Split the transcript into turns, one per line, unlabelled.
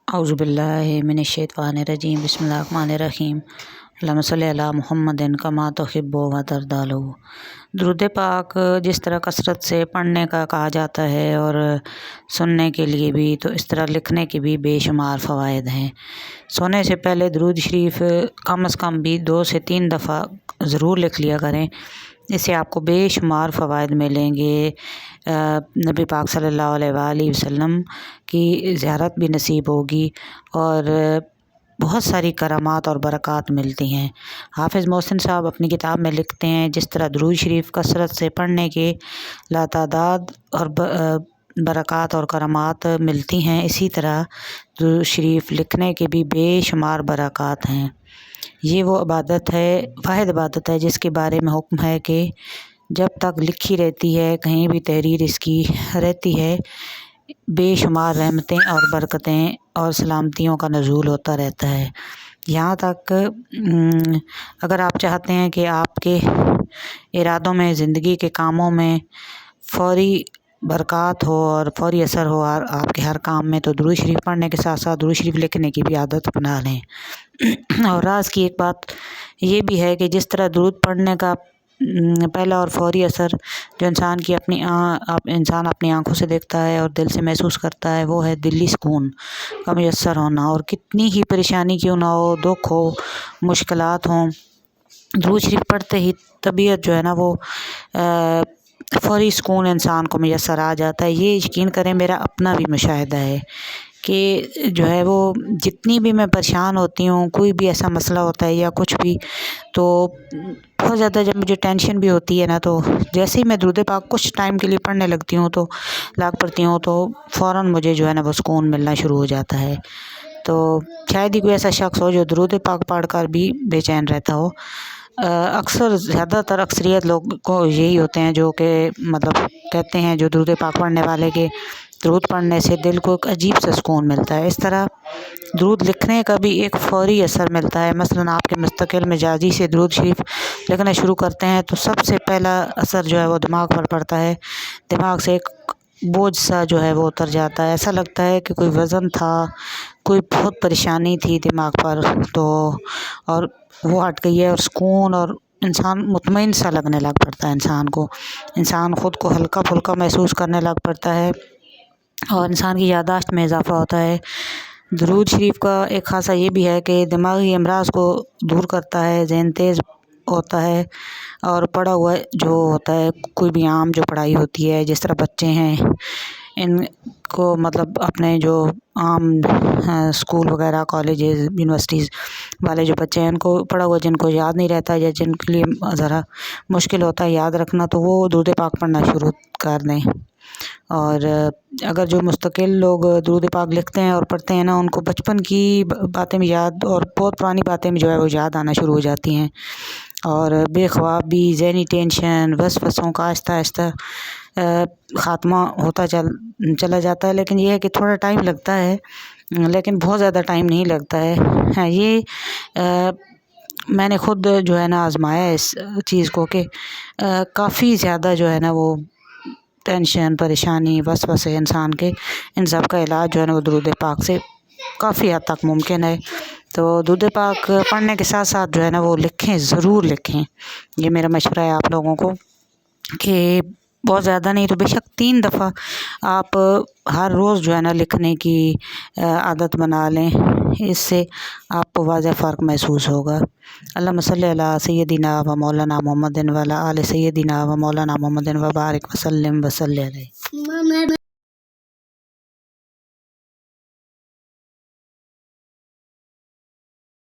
اعوذ باللہ من الشیطان الرجیم بسم اللہ الرحمن الرحیم اللہم صلی علی محمد کما تحب و ترضی. درود پاک جس طرح کثرت سے پڑھنے کا کہا جاتا ہے اور سننے کے لیے بھی، تو اس طرح لکھنے کے بھی بے شمار فوائد ہیں. سونے سے پہلے درود شریف کم از کم بھی 2 سے 3 دفعہ ضرور لکھ لیا کریں. اس سے آپ کو بے شمار فوائد ملیں گے. نبی پاک صلی اللہ علیہ وآلہ وسلم کی زیارت بھی نصیب ہوگی اور بہت ساری کرامات اور برکات ملتی ہیں. حافظ محسن صاحب اپنی کتاب میں لکھتے ہیں، جس طرح درود شریف کثرت سے پڑھنے کے لاتعداد اور برکات اور کرامات ملتی ہیں، اسی طرح درود شریف لکھنے کے بھی بے شمار برکات ہیں. یہ وہ عبادت ہے، واحد عبادت ہے جس کے بارے میں حکم ہے کہ جب تک لکھی رہتی ہے، کہیں بھی تحریر اس کی رہتی ہے، بے شمار رحمتیں اور برکتیں اور سلامتیوں کا نزول ہوتا رہتا ہے. یہاں تک اگر آپ چاہتے ہیں کہ آپ کے ارادوں میں، زندگی کے کاموں میں فوری برکات ہو اور فوری اثر ہو آپ کے ہر کام میں، تو درود شریف پڑھنے کے ساتھ ساتھ درود شریف لکھنے کی بھی عادت بنا لیں. اور راز کی ایک بات یہ بھی ہے کہ جس طرح درود پڑھنے کا پہلا اور فوری اثر جو انسان اپنی آنکھوں سے دیکھتا ہے اور دل سے محسوس کرتا ہے، وہ ہے دلی سکون کا میسر ہونا. اور کتنی ہی پریشانی کیوں نہ ہو، دکھ ہو، مشکلات ہوں، درود شریف پڑھتے ہی طبیعت جو ہے نا وہ فوری سکون انسان کو میسر آ جاتا ہے. یہ یقین کریں، میرا اپنا بھی مشاہدہ ہے کہ جو ہے وہ جتنی بھی میں پریشان ہوتی ہوں، کوئی بھی ایسا مسئلہ ہوتا ہے یا کچھ بھی، تو بہت زیادہ جب مجھے ٹینشن بھی ہوتی ہے نا، تو جیسے ہی میں درود پاک کچھ ٹائم کے لیے پڑھنے لگتی ہوں، تو پڑھتی ہوں، تو فوراً مجھے جو ہے نا وہ سکون ملنا شروع ہو جاتا ہے. تو شاید ہی کوئی ایسا شخص ہو جو درود پاک پڑھ کر بھی بے چین رہتا ہو. اکثریت لوگ کو یہی ہوتے ہیں جو کہ مطلب کہتے ہیں، جو درود پاک پڑھنے والے کے درود پڑھنے سے دل کو ایک عجیب سا سکون ملتا ہے. اس طرح درود لکھنے کا بھی ایک فوری اثر ملتا ہے. مثلاً آپ کے مستقل مزاجی سے درود شریف لکھنا شروع کرتے ہیں، تو سب سے پہلا اثر جو ہے وہ دماغ پر پڑتا ہے. دماغ سے ایک بوجھ سا جو ہے وہ اتر جاتا ہے. ایسا لگتا ہے کہ کوئی وزن تھا، کوئی بہت پریشانی تھی دماغ پر، تو اور وہ ہٹ گئی ہے، اور سکون اور انسان مطمئن سا لگنے لگ پڑتا ہے. انسان خود کو ہلکا پھلکا محسوس کرنے لگ پڑتا ہے اور انسان کی یادداشت میں اضافہ ہوتا ہے. درود شریف کا ایک خاصہ یہ بھی ہے کہ دماغی امراض کو دور کرتا ہے، ذہن تیز ہوتا ہے، اور پڑھا ہوا جو ہوتا ہے، کوئی بھی عام جو پڑھائی ہوتی ہے، جس طرح بچے ہیں ان کو مطلب اپنے جو عام اسکول وغیرہ، کالجز، یونیورسٹیز والے جو بچے ہیں، ان کو پڑھا ہوا جن کو یاد نہیں رہتا یا جن کے لیے ذرا مشکل ہوتا ہے یاد رکھنا، تو وہ درود پاک پڑھنا شروع کر دیں. اور اگر جو مستقل لوگ درود پاک لکھتے ہیں اور پڑھتے ہیں نا، ان کو بچپن کی باتیں بھی یاد اور بہت پرانی باتیں بھی جو ہے وہ یاد آنا شروع ہو جاتی ہیں، اور بے خوابی، ذہنی ٹینشن، وسوسوں کا آہستہ آہستہ خاتمہ ہوتا چلا جاتا ہے. لیکن یہ ہے کہ تھوڑا ٹائم لگتا ہے، لیکن بہت زیادہ ٹائم نہیں لگتا ہے. یہ میں نے خود جو ہے نا آزمایا اس چیز کو کہ کافی زیادہ جو ہے نا وہ ٹینشن، پریشانی، وسوسے انسان کے، ان سب کا علاج جو ہے نا وہ درود پاک سے کافی حد تک ممکن ہے. تو درود پاک پڑھنے کے ساتھ ساتھ جو ہے نا وہ لکھیں، ضرور لکھیں. یہ میرا مشورہ ہے آپ لوگوں کو کہ بہت زیادہ نہیں تو بے شک 3 دفعہ آپ ہر روز جو ہے نا لکھنے کی عادت بنا لیں. اس سے آپ کو واضح فرق محسوس ہوگا. اللہم صلی علی سیدنا و مولانا محمد و علی آل سیدنا و مولانا محمد و بارک وسلم وصلی علیہ.